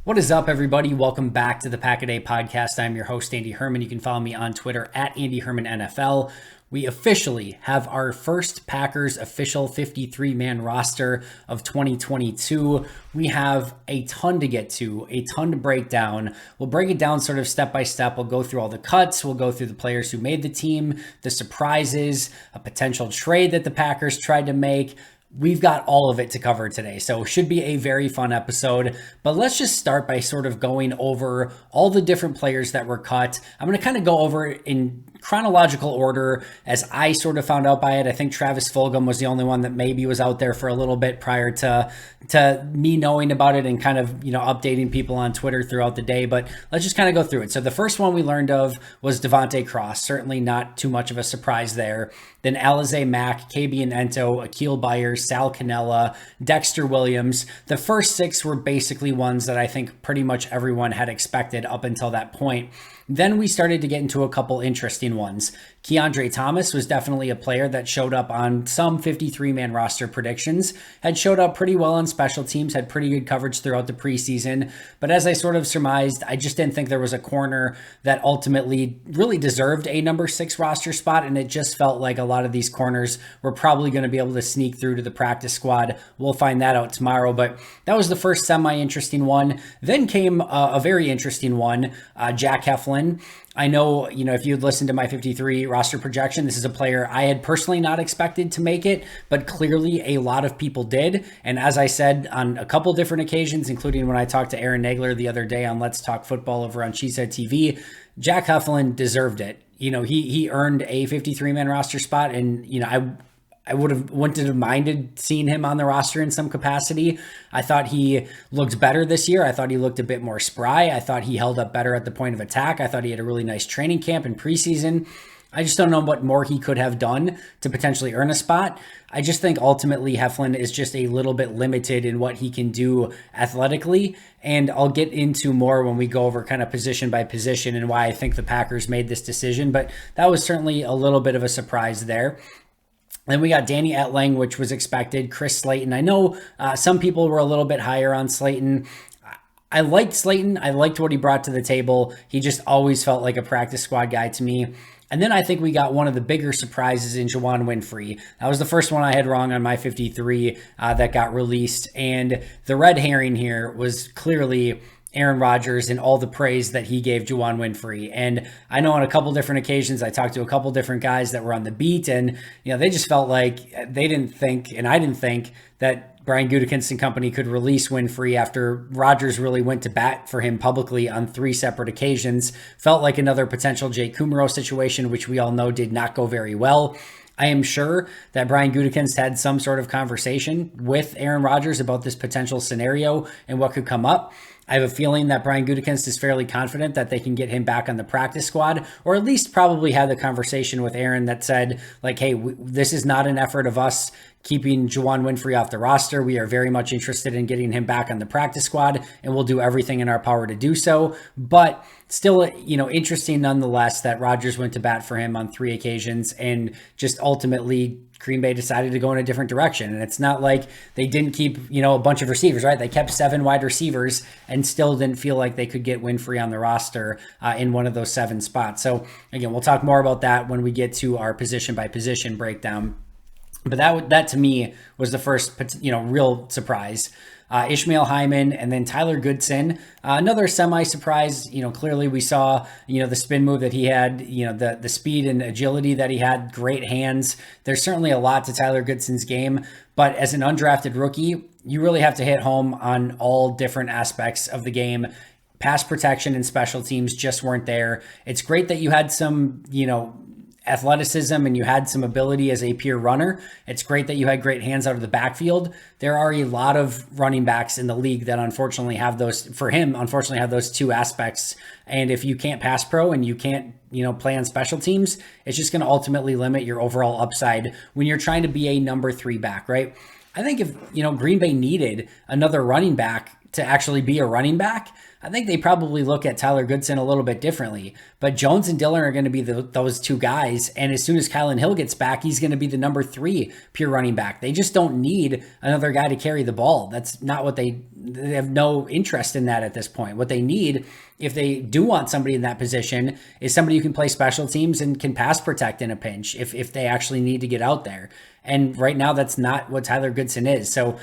What is up, everybody? Welcome back to the Pack a Day podcast. I'm your host, Andy Herman. You can follow me on Twitter at Andy Herman NFL. We officially have our first Packers official 53-man roster of 2022. We have a ton to get to, a ton to break down. We'll break it down sort of step by step. We'll go through all the cuts. We'll go through the players who made the team, the surprises, a potential trade that the Packers tried to make. We've got all of it to cover today, so it should be a very fun episode. But let's just start by sort of going over all the different players that were cut. I'm going to kind of go over in chronological order as I sort of found out by it. I think Travis Fulgham was the only one that maybe was out there for a little bit prior to me knowing about it and kind of, updating people on Twitter throughout the day. But let's just kind of go through it. So the first one we learned of was Devontae Cross. Certainly not too much of a surprise there. Then Alize Mack, KB and Ento, Akil Byers, Sal Cannella, Dexter Williams. The first six were basically ones that I think pretty much everyone had expected up until that point. Then we started to get into a couple interesting ones. Keandre Thomas was definitely a player that showed up on some 53-man roster predictions, had showed up pretty well on special teams, had pretty good coverage throughout the preseason. But as I sort of surmised, I just didn't think there was a corner that ultimately really deserved a number 6 roster spot. And it just felt like a lot of these corners were probably going to be able to sneak through to the practice squad. We'll find that out tomorrow. But that was the first semi-interesting one. Then came a very interesting one, Jack Heflin. I know, if you'd listened to my 53 roster projection, this is a player I had personally not expected to make it, but clearly a lot of people did. And as I said on a couple different occasions, including when I talked to Aaron Nagler the other day on Let's Talk Football over on She Said TV, Jack Heflin deserved it. He earned a 53-man roster spot, and, I wouldn't have minded seeing him on the roster in some capacity. I thought he looked better this year. I thought he looked a bit more spry. I thought he held up better at the point of attack. I thought he had a really nice training camp in preseason. I just don't know what more he could have done to potentially earn a spot. I just think ultimately Heflin is just a little bit limited in what he can do athletically. And I'll get into more when we go over kind of position by position and why I think the Packers made this decision. But that was certainly a little bit of a surprise there. Then we got Danny Etling, which was expected. Chris Slayton. I know some people were a little bit higher on Slayton. I liked Slayton. I liked what he brought to the table. He just always felt like a practice squad guy to me. And then I think we got one of the bigger surprises in Juwann Winfrey. That was the first one I had wrong on my 53 that got released. And the red herring here was clearly Aaron Rodgers and all the praise that he gave Juwann Winfrey. And I know on a couple different occasions, I talked to a couple different guys that were on the beat, and they just felt like they didn't think, and I didn't think, that Brian Gutekunst and company could release Winfrey after Rodgers really went to bat for him publicly on 3 separate occasions. Felt like another potential Jake Kumaro situation, which we all know did not go very well. I am sure that Brian Gutekunst had some sort of conversation with Aaron Rodgers about this potential scenario and what could come up. I have a feeling that Brian Gutekunst is fairly confident that they can get him back on the practice squad, or at least probably had the conversation with Aaron that said, like, hey, this is not an effort of us keeping Juwann Winfrey off the roster. We are very much interested in getting him back on the practice squad, and we'll do everything in our power to do so. But still, interesting nonetheless that Rodgers went to bat for him on 3 occasions, and just ultimately Green Bay decided to go in a different direction. And it's not like they didn't keep, a bunch of receivers, right? They kept 7 wide receivers and still didn't feel like they could get Winfrey on the roster in one of those 7 spots. So again, we'll talk more about that when we get to our position by position breakdown. But that to me was the first, real surprise. Ishmael Hyman, and then Tyler Goodson. Another semi-surprise. Clearly we saw, the spin move that he had, the speed and agility that he had, great hands. There's certainly a lot to Tyler Goodson's game, but as an undrafted rookie, you really have to hit home on all different aspects of the game. Pass protection and special teams just weren't there. It's great that you had some, athleticism and you had some ability as a pure runner. It's great that you had great hands out of the backfield. There are a lot of running backs in the league that unfortunately have those 2 aspects. And if you can't pass pro and you can't, play on special teams, it's just going to ultimately limit your overall upside when you're trying to be a number 3 back, right? I think if, Green Bay needed another running back to actually be a running back, I think they probably look at Tyler Goodson a little bit differently. But Jones and Dillon are going to be those two guys. And as soon as Kylan Hill gets back, he's going to be the number 3 pure running back. They just don't need another guy to carry the ball. That's not what they have no interest in that at this point. What they need, if they do want somebody in that position, is somebody who can play special teams and can pass protect in a pinch if they actually need to get out there. And right now, that's not what Tyler Goodson is. So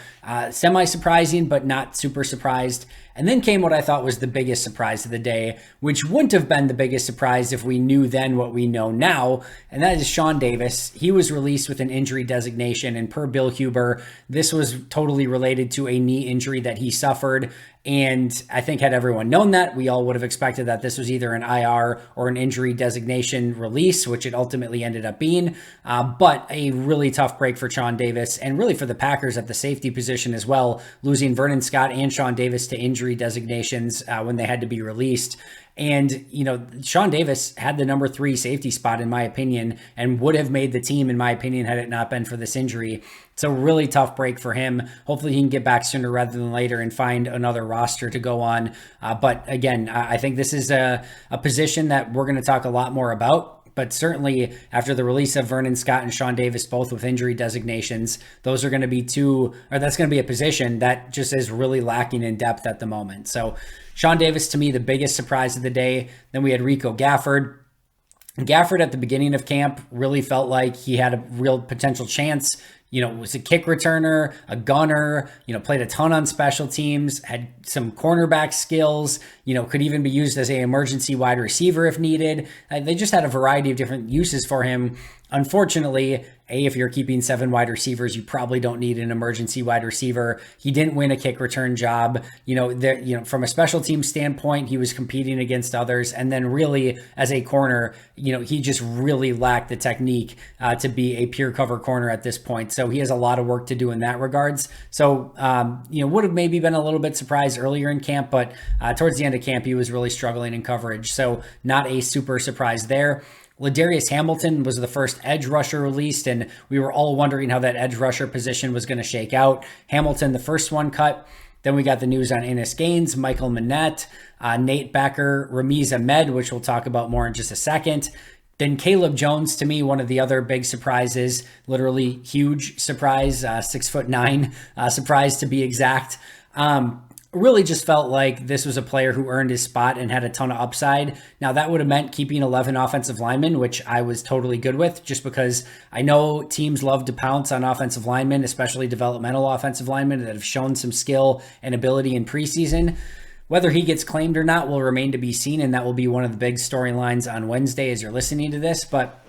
semi-surprising, but not super surprised. And then came what I thought was the biggest surprise of the day, which wouldn't have been the biggest surprise if we knew then what we know now, and that is Sean Davis. He was released with an injury designation, and per Bill Huber, this was totally related to a knee injury that he suffered. And I think had everyone known that, we all would have expected that this was either an IR or an injury designation release, which it ultimately ended up being. But a really tough break for Sean Davis, and really for the Packers at the safety position as well, losing Vernon Scott and Sean Davis to injury designations when they had to be released. And, Sean Davis had the number 3 safety spot, in my opinion, and would have made the team, in my opinion, had it not been for this injury. It's a really tough break for him. Hopefully he can get back sooner rather than later and find another roster to go on. But again, I think this is a position that we're going to talk a lot more about. But certainly after the release of Vernon Scott and Sean Davis, both with injury designations, those are going to be that's going to be a position that just is really lacking in depth at the moment. So Sean Davis, to me, the biggest surprise of the day. Then we had Rico Gafford. Gafford at the beginning of camp really felt like he had a real potential chance. Was a kick returner, a gunner, played a ton on special teams, had some cornerback skills, could even be used as an emergency wide receiver if needed. They just had a variety of different uses for him. Unfortunately, if you're keeping 7 wide receivers, you probably don't need an emergency wide receiver. He didn't win a kick return job. From a special team standpoint, he was competing against others. And then really as a corner, he just really lacked the technique to be a pure cover corner at this point. So he has a lot of work to do in that regards. So, would have maybe been a little bit surprised earlier in camp, but towards the end of camp, he was really struggling in coverage. So not a super surprise there. Ladarius Hamilton was the first edge rusher released, and we were all wondering how that edge rusher position was going to shake out. Hamilton, the first one cut. Then we got the news on Innis Gaines, Michael Manette, Nate Becker, Ramiz Ahmed, which we'll talk about more in just a second. Then Caleb Jones, to me, one of the other big surprises, literally huge surprise, 6'9", surprise to be exact. Really just felt like this was a player who earned his spot and had a ton of upside. Now, that would have meant keeping 11 offensive linemen, which I was totally good with, just because I know teams love to pounce on offensive linemen, especially developmental offensive linemen that have shown some skill and ability in preseason. Whether he gets claimed or not will remain to be seen, and that will be one of the big storylines on Wednesday as you're listening to this, but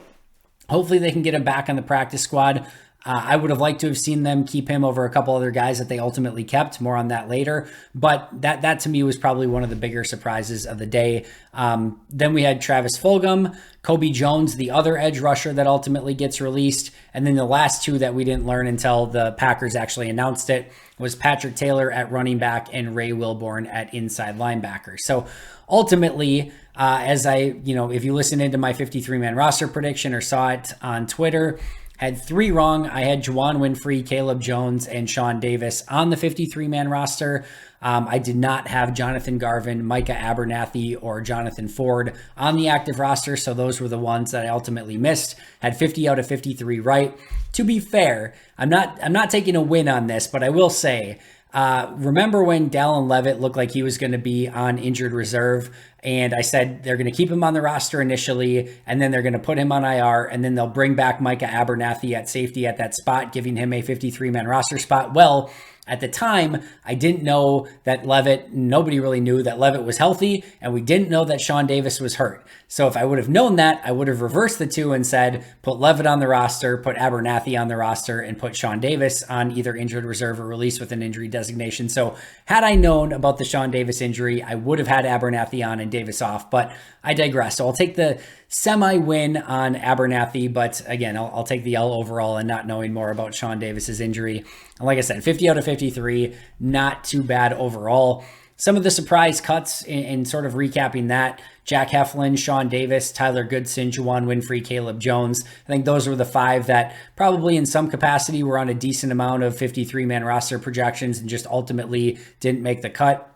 hopefully they can get him back on the practice squad. I would have liked to have seen them keep him over a couple other guys that they ultimately kept. More on that later. But that to me was probably one of the bigger surprises of the day. Then we had Travis Fulgham, Kobe Jones, the other edge rusher that ultimately gets released. And then the last 2 that we didn't learn until the Packers actually announced it was Patrick Taylor at running back and Ray Wilborn at inside linebacker. So ultimately, if you listen into my 53-man roster prediction or saw it on Twitter, had 3 wrong. I had Juwan Winfrey, Caleb Jones, and Sean Davis on the 53-man roster. I did not have Jonathan Garvin, Micah Abernathy, or Jonathan Ford on the active roster, so those were the ones that I ultimately missed. Had 50 out of 53 right. To be fair, I'm not taking a win on this, but I will say, remember when Dallin Leavitt looked like he was going to be on injured reserve, and I said they're going to keep him on the roster initially, and then they're going to put him on IR, and then they'll bring back Micah Abernathy at safety at that spot, giving him a 53-man roster spot. Well, at the time, I didn't know that nobody really knew that Leavitt was healthy, and we didn't know that Sean Davis was hurt. So if I would have known that, I would have reversed the 2 and said, put Leavitt on the roster, put Abernathy on the roster, and put Sean Davis on either injured reserve or release with an injury designation. So had I known about the Sean Davis injury, I would have had Abernathy on and Davis off, but I digress. So I'll take the semi-win on Abernathy, but again, I'll take the L overall and not knowing more about Sean Davis's injury. And like I said, 50 out of 53, not too bad overall. Some of the surprise cuts in sort of recapping that: Jack Heflin, Sean Davis, Tyler Goodson, Juwan Winfrey, Caleb Jones. I think those were the 5 that probably in some capacity were on a decent amount of 53-man roster projections and just ultimately didn't make the cut.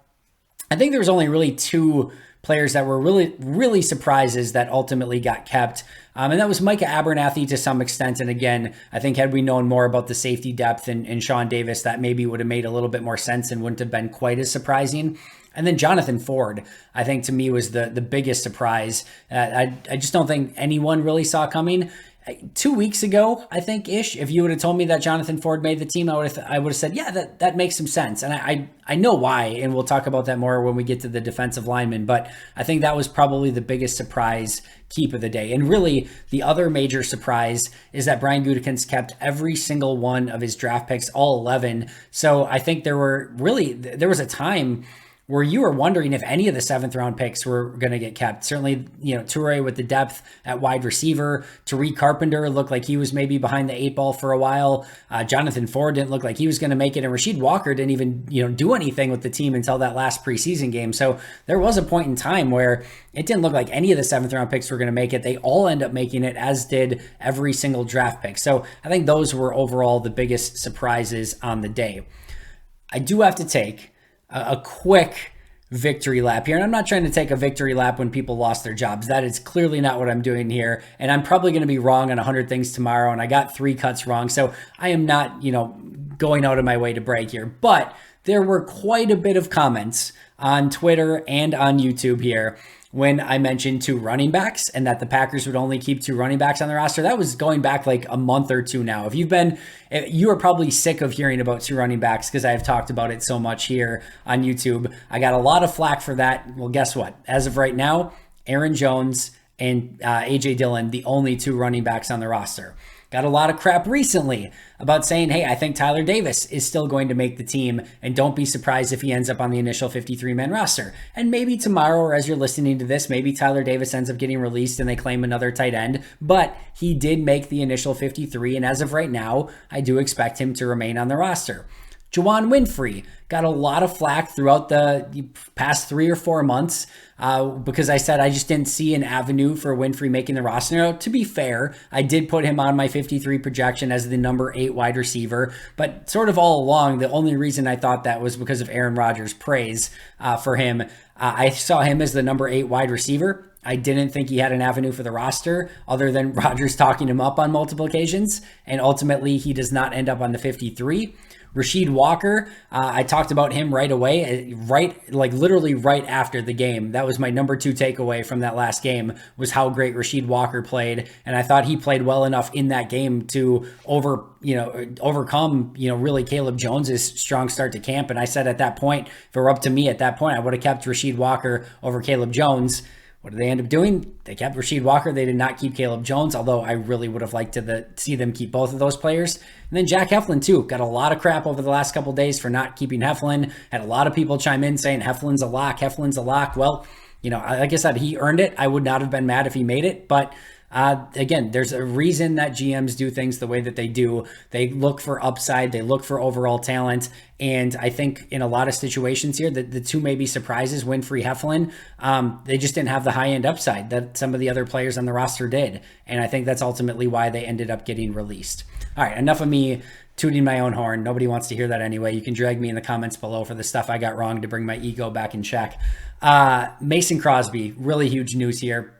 I think there was only really two players that were really surprises that ultimately got kept. And that was Micah Abernathy to some extent. And again, I think had we known more about the safety depth and Sean Davis, that maybe would have made a little bit more sense and wouldn't have been quite as surprising. And then Jonathan Ford, I think to me was the biggest surprise. I just don't think anyone really saw coming. 2 weeks ago, I think ish, if you would have told me that Jonathan Ford made the team, I would have said, yeah, that makes some sense. And I know why, and we'll talk about that more when we get to the defensive linemen. But I think that was probably the biggest surprise keep of the day. And really, the other major surprise is that Brian Gutekunst kept every single one of his draft picks, all 11. So I think there was a time where you were wondering if any of the 7th round picks were going to get kept. Certainly, Toure with the depth at wide receiver. Tariq Carpenter looked like he was maybe behind the 8 ball for a while. Jonathan Ford didn't look like he was going to make it. And Rasheed Walker didn't even, do anything with the team until that last preseason game. So there was a point in time where it didn't look like any of the 7th round picks were going to make it. They all end up making it, as did every single draft pick. So I think those were overall the biggest surprises on the day. I do have to take a quick victory lap here. And I'm not trying to take a victory lap when people lost their jobs. That is clearly not what I'm doing here. And I'm probably going to be wrong on 100 things tomorrow. And I got 3 cuts wrong. So I am not, going out of my way to brag here. But there were quite a bit of comments on Twitter and on YouTube here when I mentioned 2 running backs and that the Packers would only keep 2 running backs on the roster. That was going back like a month or 2 now. You are probably sick of hearing about 2 running backs because I've talked about it so much here on YouTube. I got a lot of flack for that. Well, guess what? As of right now, Aaron Jones and AJ Dillon, the only 2 running backs on the roster. Got a lot of crap recently about saying, hey, I think Tyler Davis is still going to make the team, and don't be surprised if he ends up on the initial 53-man roster. And maybe tomorrow, or as you're listening to this, maybe Tyler Davis ends up getting released and they claim another tight end, but he did make the initial 53, and as of right now, I do expect him to remain on the roster. Juwann Winfrey got a lot of flack throughout the past 3 or 4 months because I said I just didn't see an avenue for Winfrey making the roster. Now, to be fair, I did put him on my 53 projection as the number 8 wide receiver, but sort of all along, the only reason I thought that was because of Aaron Rodgers' praise for him. I saw him as the number 8 wide receiver. I didn't think he had an avenue for the roster other than Rodgers talking him up on multiple occasions, and ultimately he does not end up on the 53. Rasheed Walker, I talked about him right away, literally right after the game. That was my number 2 takeaway from that last game, was how great Rasheed Walker played. And I thought he played well enough in that game to overcome, really Caleb Jones's strong start to camp. And I said at that point, if it were up to me at that point, I would have kept Rasheed Walker over Caleb Jones. What did they end up doing? They kept Rasheed Walker. They did not keep Caleb Jones, although I really would have liked to see them keep both of those players. And then Jack Heflin, too. Got a lot of crap over the last couple of days for not keeping Heflin. Had a lot of people chime in saying Heflin's a lock, Heflin's a lock. Well, like I said, he earned it. I would not have been mad if he made it, but again, there's a reason that GMs do things the way that they do. They look for upside. They look for overall talent. And I think in a lot of situations here, the 2 maybe surprises, Winfrey, Heflin, they just didn't have the high-end upside that some of the other players on the roster did. And I think that's ultimately why they ended up getting released. All right, enough of me tooting my own horn. Nobody wants to hear that anyway. You can drag me in the comments below for the stuff I got wrong to bring my ego back in check. Mason Crosby, really huge news here.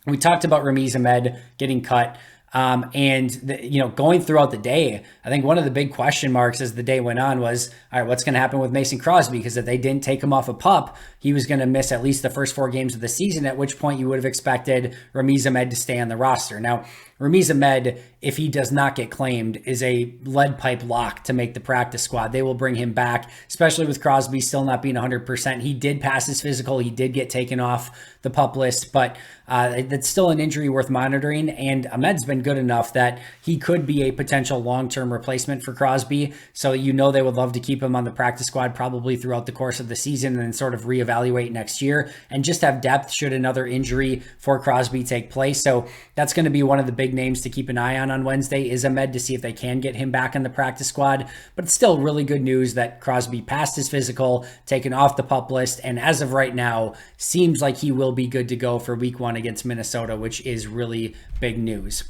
We talked about Ramiz Ahmed getting cut. Going throughout the day, I think one of the big question marks as the day went on was, all right, what's going to happen with Mason Crosby? Because if they didn't take him off a PUP, he was going to miss at least the first 4 games of the season, at which point you would have expected Ramiz Ahmed to stay on the roster. Now, Ramiz Ahmed, if he does not get claimed, is a lead pipe lock to make the practice squad. They will bring him back, especially with Crosby still not being 100%. He did pass his physical. He did get taken off the PUP list, but that's still an injury worth monitoring. And Ahmed's been good enough that he could be a potential long-term replacement for Crosby. So they would love to keep him on the practice squad probably throughout the course of the season and then sort of reevaluate next year and just have depth should another injury for Crosby take place. So that's going to be one of the big names to keep an eye on Wednesday is Ahmed, to see if they can get him back on the practice squad. But it's still really good news that Crosby passed his physical, taken off the PUP list, and as of right now, seems like he will be good to go for week 1 against Minnesota, which is really big news.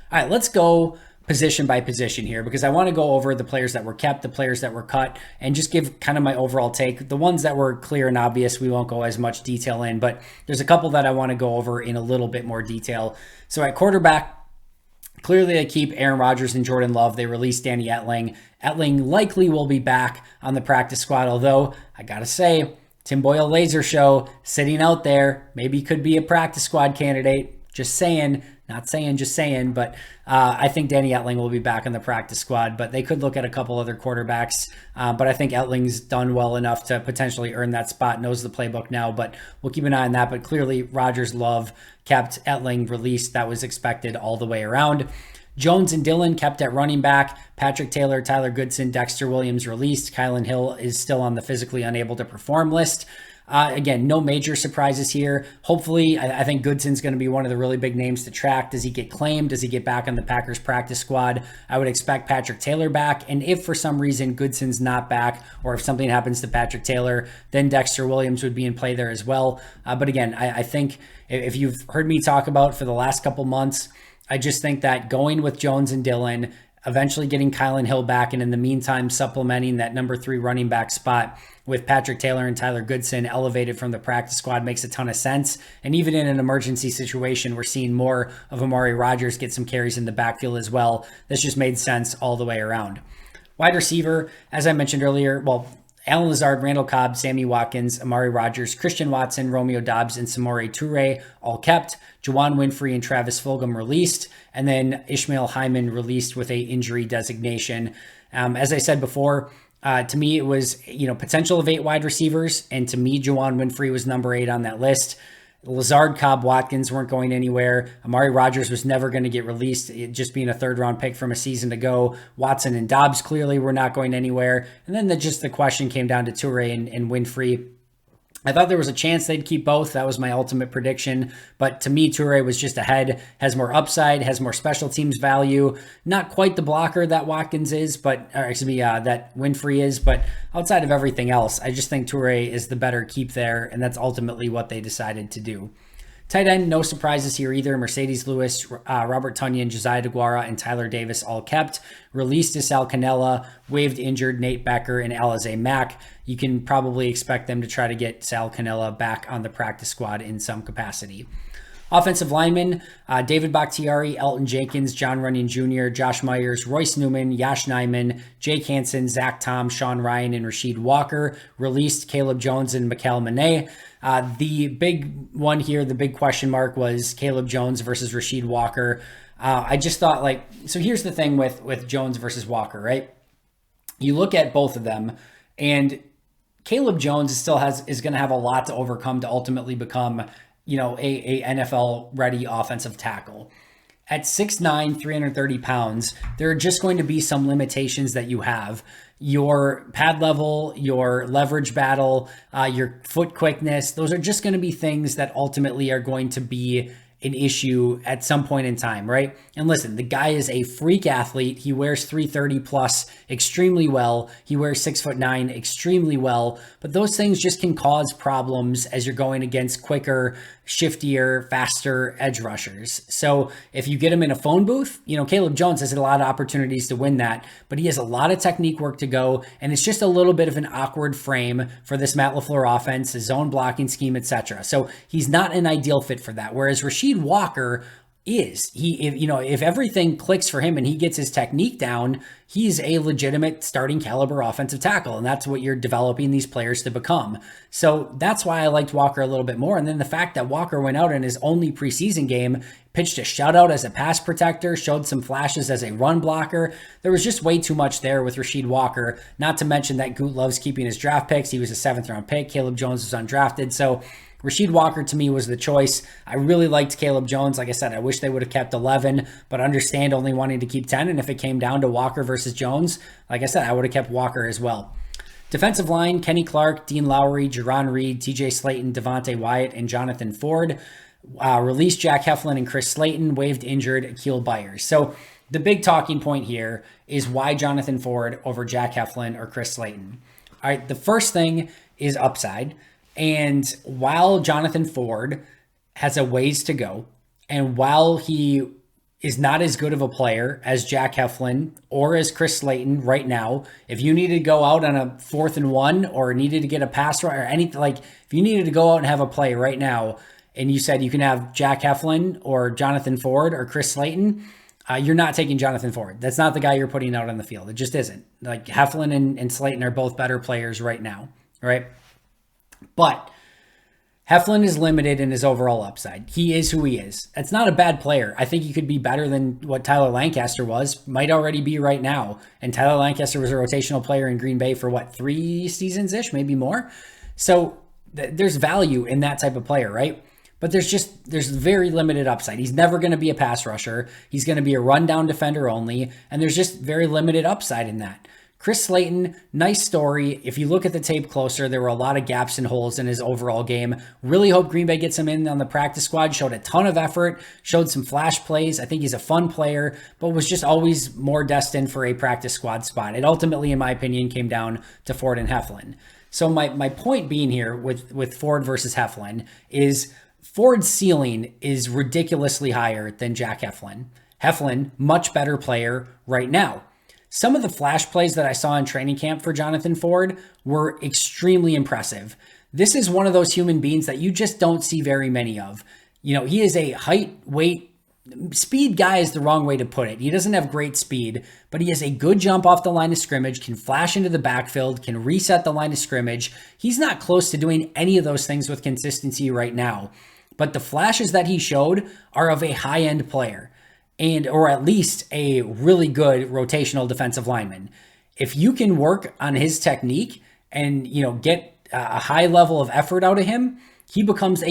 All right, let's go position by position here, because I want to go over the players that were kept, the players that were cut, and just give kind of my overall take. The ones that were clear and obvious, we won't go as much detail in, but there's a couple that I want to go over in a little bit more detail. So at quarterback, clearly they keep Aaron Rodgers and Jordan Love. They released Danny Etling. Etling likely will be back on the practice squad, although I gotta say, Tim Boyle laser show sitting out there, maybe could be a practice squad candidate. Just saying, not saying, just saying, but I think Danny Etling will be back on the practice squad, but they could look at a couple other quarterbacks. But I think Etling's done well enough to potentially earn that spot, knows the playbook now, but we'll keep an eye on that. But clearly, Rodgers, Love kept, Etling released. That was expected all the way around. Jones and Dillon kept at running back. Patrick Taylor, Tyler Goodson, Dexter Williams released. Kylan Hill is still on the physically unable to perform list. Again, no major surprises here. Hopefully, I think Goodson's going to be one of the really big names to track. Does he get claimed? Does he get back on the Packers practice squad? I would expect Patrick Taylor back. And if for some reason Goodson's not back, or if something happens to Patrick Taylor, then Dexter Williams would be in play there as well. But again, I think if you've heard me talk about for the last couple months, I just think that going with Jones and Dillon, eventually getting Kylan Hill back, and in the meantime, supplementing that number 3 running back spot with Patrick Taylor and Tyler Goodson elevated from the practice squad makes a ton of sense. And even in an emergency situation, we're seeing more of Amari Rodgers get some carries in the backfield as well. This just made sense all the way around. Wide receiver, as I mentioned earlier, Alan Lazard, Randall Cobb, Sammy Watkins, Amari Rodgers, Christian Watson, Romeo Doubs, and Samori Toure all kept. Juwan Winfrey and Travis Fulgham released. And then Ishmael Hyman released with a injury designation. As I said before, to me, it was, potential of 8 wide receivers. And to me, Juwan Winfrey was number 8 on that list. Lazard, Cobb, Watkins weren't going anywhere. Amari Rodgers was never going to get released, it just being a 3rd-round pick from a season ago. Watson and Dobbs clearly were not going anywhere. And then the question came down to Toure and Winfrey. I thought there was a chance they'd keep both. That was my ultimate prediction. But to me, Toure was just ahead, has more upside, has more special teams value. Not quite the blocker that Watkins is, that Winfrey is. But outside of everything else, I just think Toure is the better keep there. And that's ultimately what they decided to do. Tight end, no surprises here either. Mercedes Lewis, Robert Tonyan, Josiah DeGuara, and Tyler Davis all kept. Released to Sal Cannella, waived injured Nate Becker and Alize Mack. You can probably expect them to try to get Sal Cannella back on the practice squad in some capacity. Offensive linemen, David Bakhtiari, Elton Jenkins, John Runyon Jr., Josh Myers, Royce Newman, Yash Nyman, Jake Hansen, Zach Tom, Sean Ryan, and Rasheed Walker. Released Caleb Jones and Mikael Mane. The big one here, the big question mark was Caleb Jones versus Rasheed Walker. I just thought so here's the thing with Jones versus Walker, right? You look at both of them, and Caleb Jones is going to have a lot to overcome to ultimately become a NFL ready offensive tackle. At 6'9", 330 pounds, there are just going to be some limitations that you have. Your pad level, your leverage battle, your foot quickness, those are just going to be things that ultimately are going to be an issue at some point in time, right? And listen, the guy is a freak athlete. He wears 330 plus extremely well. He wears 6'9" extremely well, but those things just can cause problems as you're going against quicker, shiftier, faster edge rushers. So if you get him in a phone booth, Caleb Jones has a lot of opportunities to win that, but he has a lot of technique work to go. And it's just a little bit of an awkward frame for this Matt LaFleur offense, his zone blocking scheme, etc. So he's not an ideal fit for that. Whereas Rasheed Walker is. If everything clicks for him and he gets his technique down, he's a legitimate starting caliber offensive tackle. And that's what you're developing these players to become. So that's why I liked Walker a little bit more. And then the fact that Walker went out in his only preseason game, pitched a shutout as a pass protector, showed some flashes as a run blocker. There was just way too much there with Rasheed Walker, not to mention that Goot loves keeping his draft picks. He was a 7th-round pick. Caleb Jones was undrafted. So Rasheed Walker to me was the choice. I really liked Caleb Jones. Like I said, I wish they would have kept 11, but understand only wanting to keep 10. And if it came down to Walker versus Jones, like I said, I would have kept Walker as well. Defensive line, Kenny Clark, Dean Lowry, Jerron Reed, TJ Slayton, Devontae Wyatt, and Jonathan Ford. Released Jack Heflin and Chris Slayton, waived injured Akil Byers. So the big talking point here is why Jonathan Ford over Jack Heflin or Chris Slayton. All right, the first thing is upside. And while Jonathan Ford has a ways to go, and while he is not as good of a player as Jack Heflin or as Chris Slayton right now. If you needed to go out on a 4th and 1 or needed to get a pass or anything, like if you needed to go out and have a play right now and you said you can have Jack Heflin or Jonathan Ford or Chris Slayton, you're not taking Jonathan Ford. That's not the guy you're putting out on the field. It just isn't. Like Heflin and Slayton are both better players right now, right? But Heflin is limited in his overall upside. He is who he is. That's not a bad player. I think he could be better than what Tyler Lancaster was, might already be right now. And Tyler Lancaster was a rotational player in Green Bay for 3 seasons-ish, maybe more. So there's value in that type of player, right? But there's very limited upside. He's never going to be a pass rusher. He's going to be a rundown defender only. And there's just very limited upside in that. Chris Slayton, nice story. If you look at the tape closer, there were a lot of gaps and holes in his overall game. Really hope Green Bay gets him in on the practice squad. Showed a ton of effort, showed some flash plays. I think he's a fun player, but was just always more destined for a practice squad spot. It ultimately, in my opinion, came down to Ford and Heflin. So my point being here with Ford versus Heflin is Ford's ceiling is ridiculously higher than Jack Heflin. Heflin, much better player right now. Some of the flash plays that I saw in training camp for Jonathan Ford were extremely impressive. This is one of those human beings that you just don't see very many of. You know, he is a height, weight, speed guy is the wrong way to put it. He doesn't have great speed, but he has a good jump off the line of scrimmage, can flash into the backfield, can reset the line of scrimmage. He's not close to doing any of those things with consistency right now. But the flashes that he showed are of a high-end player, or at least a really good rotational defensive lineman. If you can work on his technique and, get a high level of effort out of him, he becomes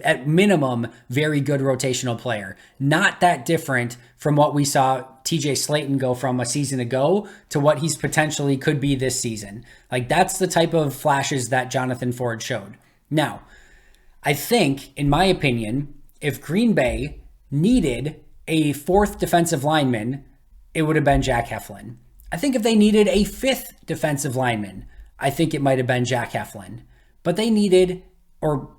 at minimum, very good rotational player. Not that different from what we saw TJ Slayton go from a season ago to what he's potentially could be this season. Like that's the type of flashes that Jonathan Ford showed. Now, I think, in my opinion, if Green Bay needed a 4th defensive lineman, it would have been Jack Heflin. I think if they needed a 5th defensive lineman, I think it might have been Jack Heflin. But they needed or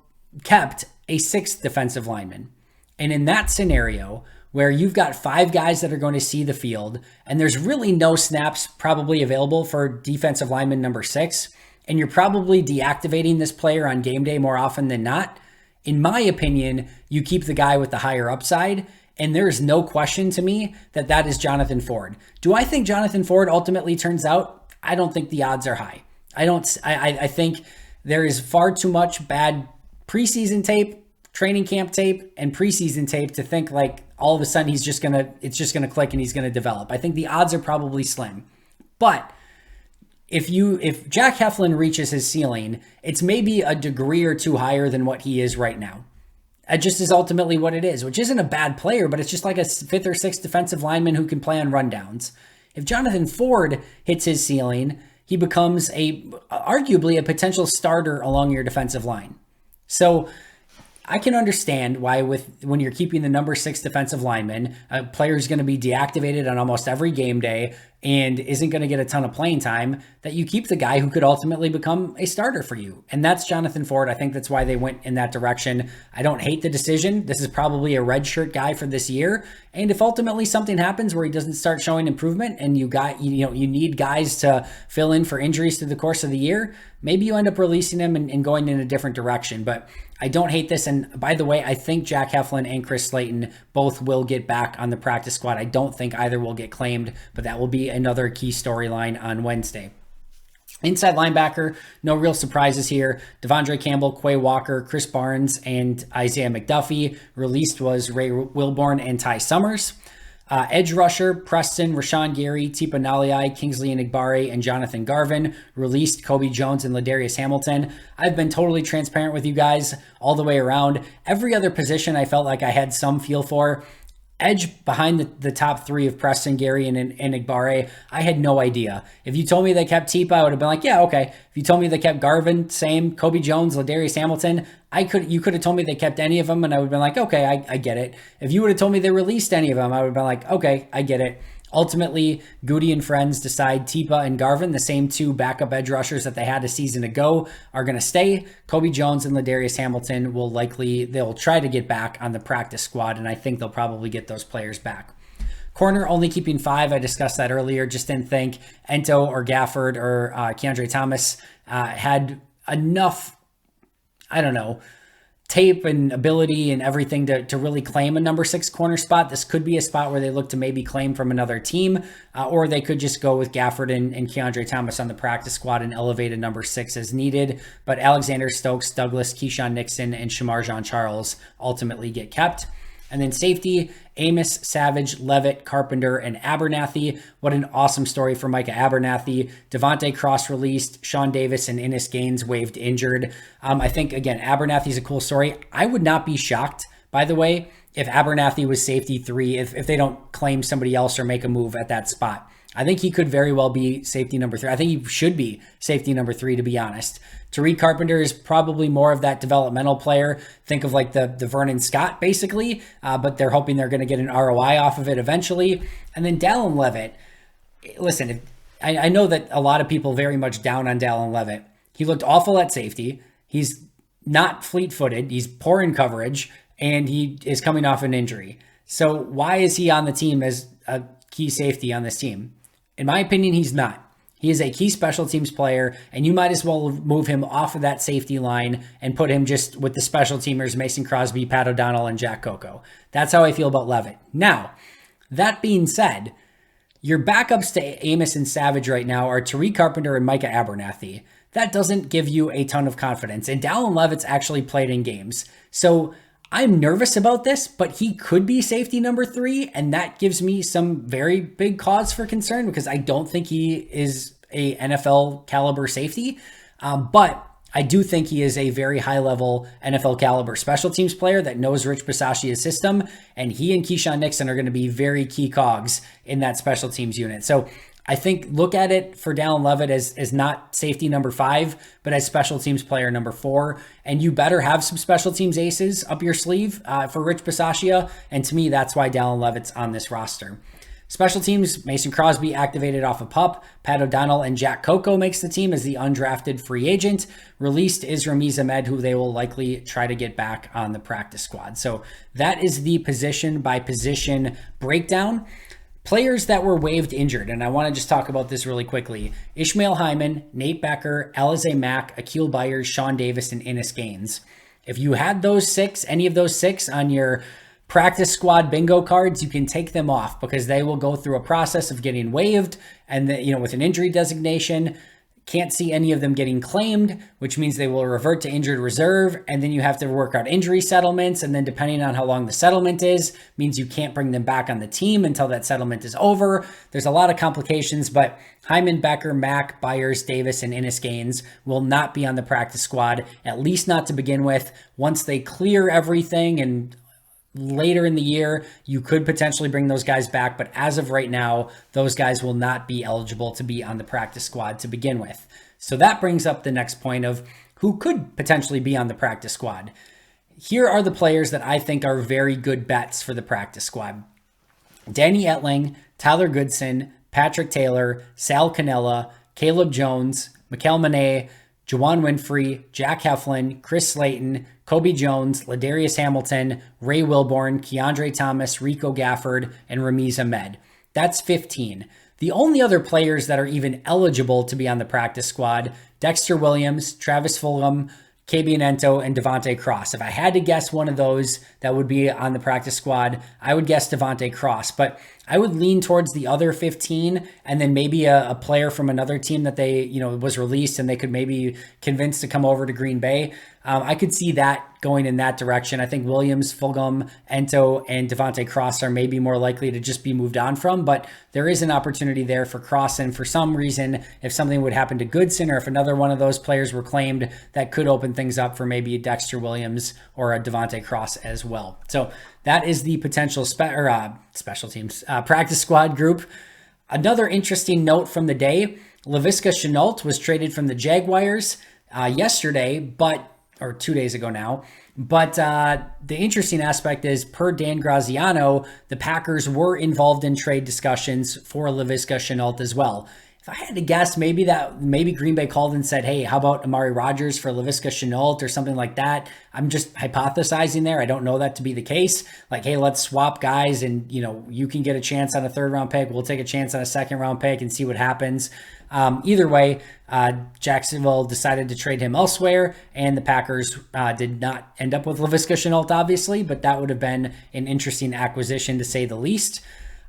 kept a 6th defensive lineman. And in that scenario, where you've got 5 guys that are going to see the field, and there's really no snaps probably available for defensive lineman number 6, and you're probably deactivating this player on game day more often than not, in my opinion, you keep the guy with the higher upside. And there is no question to me that that is Jonathan Ford. Do I think Jonathan Ford ultimately turns out? I don't think the odds are high. I think there is far too much bad preseason tape, training camp tape, and preseason tape to think like all of a sudden it's just gonna click and he's gonna develop. I think the odds are probably slim. But if Jack Heflin reaches his ceiling, it's maybe a degree or two higher than what he is right now. That just is ultimately what it is, which isn't a bad player, but it's just like a 5th or 6th defensive lineman who can play on rundowns. If Jonathan Ford hits his ceiling, he becomes arguably a potential starter along your defensive line. So I can understand why when you're keeping the number 6 defensive lineman, a player is going to be deactivated on almost every game day and isn't going to get a ton of playing time, that you keep the guy who could ultimately become a starter for you. And that's Jonathan Ford. I think that's why they went in that direction. I don't hate the decision. This is probably a redshirt guy for this year. And if ultimately something happens where he doesn't start showing improvement and you need guys to fill in for injuries through the course of the year, maybe you end up releasing him and going in a different direction. But I don't hate this. And by the way, I think Jack Heflin and Chris Slayton both will get back on the practice squad. I don't think either will get claimed, but that will be another key storyline on Wednesday. Inside linebacker, no real surprises here. Devondre Campbell, Quay Walker, Chris Barnes, and Isaiah McDuffie. Released was Ray Wilborn and Ty Summers. Edge rusher, Preston, Rashawn Gary, Tipa Naliai, Kingsley Enagbare, and Jonathan Garvin. Released Kobe Jones and Ladarius Hamilton. I've been totally transparent with you guys all the way around. Every other position I felt like I had some feel for. Edge behind the top 3 of Preston, Gary, and Enagbare, I had no idea. If you told me they kept Tipa, I would have been like, yeah, okay. If you told me they kept Garvin, same. Kobe Jones, Ladarius Hamilton, you could have told me they kept any of them, and I would have been like, okay, I get it. If you would have told me they released any of them, I would have been like, okay, I get it. Ultimately, Goody and friends decide Tipa and Garvin, the same 2 backup edge rushers that they had a season ago, are going to stay. Kobe Jones and Ladarius Hamilton they'll try to get back on the practice squad, and I think they'll probably get those players back. Corner only keeping 5. I discussed that earlier. Just didn't think Ento or Gafford or Keandre Thomas had enough, I don't know, tape and ability and everything to really claim a number 6 corner spot. This could be a spot where they look to maybe claim from another team, or they could just go with Gafford and Keandre Thomas on the practice squad and elevate a number 6 as needed. But Alexander Stokes, Douglas, Keyshawn Nixon, and Shamar Jean-Charles ultimately get kept. And then safety, Amos, Savage, Levitt, Carpenter, and Abernathy. What an awesome story for Micah Abernathy. Devontae Cross released, Sean Davis and Innis Gaines waived injured. I think, again, Abernathy's a cool story. I would not be shocked, by the way, if Abernathy was safety 3, if they don't claim somebody else or make a move at that spot. I think he could very well be safety number 3. I think he should be safety number 3, to be honest. Tariq Carpenter is probably more of that developmental player. Think of like the Vernon Scott, basically, but they're hoping they're going to get an ROI off of it eventually. And then Dallin Levitt. Listen, I know that a lot of people very much down on Dallin Levitt. He looked awful at safety. He's not fleet-footed. He's poor in coverage, and he is coming off an injury. So why is he on the team as a key safety on this team? In my opinion, he's not. He is a key special teams player, and you might as well move him off of that safety line and put him just with the special teamers, Mason Crosby, Pat O'Donnell, and Jack Coco. That's how I feel about Levitt. Now, that being said, your backups to Amos and Savage right now are Tariq Carpenter and Micah Abernathy. That doesn't give you a ton of confidence, and Dallin Levitt's actually played in games. So I'm nervous about this, but he could be safety number 3, and that gives me some very big cause for concern because I don't think he is a NFL caliber safety. But I do think he is a very high level NFL caliber special teams player that knows Rich Bisaccia's system, and he and Keyshawn Nixon are going to be very key cogs in that special teams unit. So I think look at it for Dallin Levitt as not safety number 5, but as special teams player number 4. And you better have some special teams aces up your sleeve for Rich Bisaccia. And to me, that's why Dallin Levitt's on this roster. Special teams, Mason Crosby activated off of PUP. Pat O'Donnell and Jack Coco makes the team as the undrafted free agent. Released is Ramiz Ahmed, who they will likely try to get back on the practice squad. So that is the position by position breakdown. Players that were waived injured, and I want to just talk about this really quickly. Ishmael Hyman, Nate Becker, Alize Mack, Akil Byers, Sean Davis, and Innis Gaines. If you had those 6, any of those 6 on your practice squad bingo cards, you can take them off because they will go through a process of getting waived and with an injury designation. Can't see any of them getting claimed, which means they will revert to injured reserve, and then you have to work out injury settlements, and then depending on how long the settlement is, means you can't bring them back on the team until that settlement is over. There's a lot of complications, but Hyman, Becker, Mack, Byers, Davis, and Innis Gaines will not be on the practice squad, at least not to begin with. Once they clear everything and later in the year, you could potentially bring those guys back, but as of right now, those guys will not be eligible to be on the practice squad to begin with. So that brings up the next point of who could potentially be on the practice squad. Here are the players that I think are very good bets for the practice squad. Danny Etling, Tyler Goodson, Patrick Taylor, Sal Cannella, Caleb Jones, Mikael Mane, Juwan Winfrey, Jack Heflin, Chris Slayton, Kobe Jones, Ladarius Hamilton, Ray Wilborn, Keandre Thomas, Rico Gafford, and Ramiz Ahmed. That's 15. The only other players that are even eligible to be on the practice squad, Dexter Williams, Travis Fulgham, KB Ento, and Devontae Cross. If I had to guess one of those that would be on the practice squad, I would guess Devontae Cross. But I would lean towards the other 15 and then maybe a player from another team that they, was released and they could maybe convince to come over to Green Bay. I could see that going in that direction. I think Williams, Fulgham, Ento, and Devontae Cross are maybe more likely to just be moved on from, but there is an opportunity there for Cross. And for some reason, if something would happen to Goodson or if another one of those players were claimed, that could open things up for maybe a Dexter Williams or a Devontae Cross as well. So that is the potential special teams practice squad group. Another interesting note from the day, Laviska Shenault was traded from the Jaguars yesterday, or 2 days ago now. But the interesting aspect is, per Dan Graziano, the Packers were involved in trade discussions for Laviska Shenault as well. if I had to guess, maybe Green Bay called and said, hey, how about Amari Rodgers for Laviska Shenault or something like that. I'm just hypothesizing there. I don't know that to be the case. Like, hey, let's swap guys and, you can get a chance on a 3rd round pick. We'll take a chance on a 2nd round pick and see what happens. Either way, Jacksonville decided to trade him elsewhere, and the Packers did not end up with Laviska Shenault, obviously, but that would have been an interesting acquisition to say the least.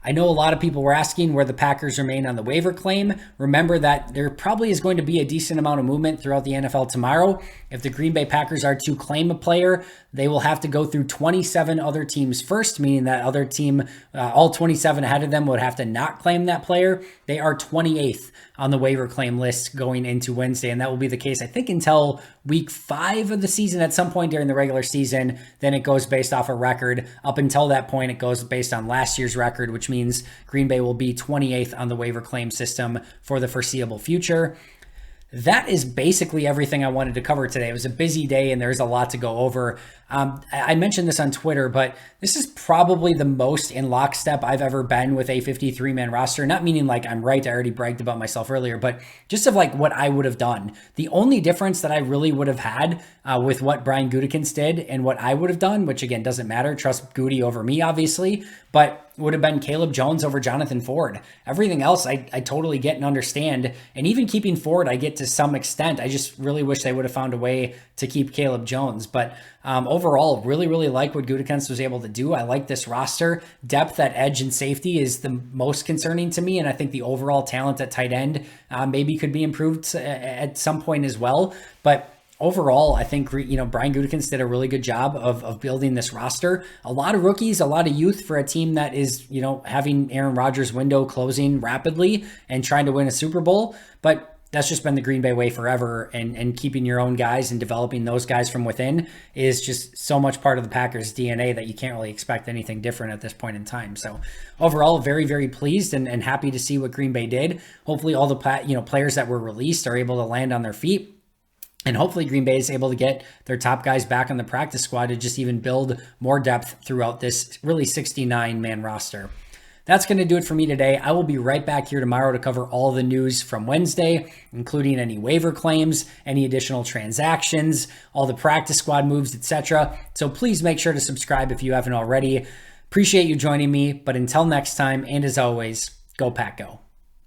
I know a lot of people were asking where the Packers remain on the waiver claim. Remember that there probably is going to be a decent amount of movement throughout the NFL tomorrow. If the Green Bay Packers are to claim a player, they will have to go through 27 other teams first, meaning that other team, all 27 ahead of them would have to not claim that player. They are 28th on the waiver claim list going into Wednesday, and that will be the case, I think, until week 5 of the season at some point during the regular season. Then it goes based off a record. Up until that point, it goes based on last year's record, which means Green Bay will be 28th on the waiver claim system for the foreseeable future. That is basically everything I wanted to cover today. It was a busy day and there's a lot to go over. I mentioned this on Twitter, but this is probably the most in lockstep I've ever been with a 53-man roster. Not meaning like I'm right, I already bragged about myself earlier, but just of like what I would have done. The only difference that I really would have had with what Brian Gutekunst did and what I would have done, which again doesn't matter, trust Goody over me obviously, but would have been Caleb Jones over Jonathan Ford. Everything else I totally get and understand. And even keeping Ford, I get to some extent. I just really wish they would have found a way to keep Caleb Jones. But overall, really like what Gutekunst was able to do. I like this roster. Depth at edge and safety is the most concerning to me. And I think the overall talent at tight end maybe could be improved at some point as well. But overall, I think, Brian Gutekunst did a really good job of building this roster. A lot of rookies, a lot of youth for a team that is, having Aaron Rodgers' window closing rapidly and trying to win a Super Bowl. But that's just been the Green Bay way forever. And keeping your own guys and developing those guys from within is just so much part of the Packers' DNA that you can't really expect anything different at this point in time. So overall, very pleased and happy to see what Green Bay did. Hopefully all the players that were released are able to land on their feet. And hopefully Green Bay is able to get their top guys back on the practice squad to just even build more depth throughout this really 69-man roster. That's going to do it for me today. I will be right back here tomorrow to cover all the news from Wednesday, including any waiver claims, any additional transactions, all the practice squad moves, etc. So please make sure to subscribe if you haven't already. Appreciate you joining me, but until next time, and as always, go Pack Go.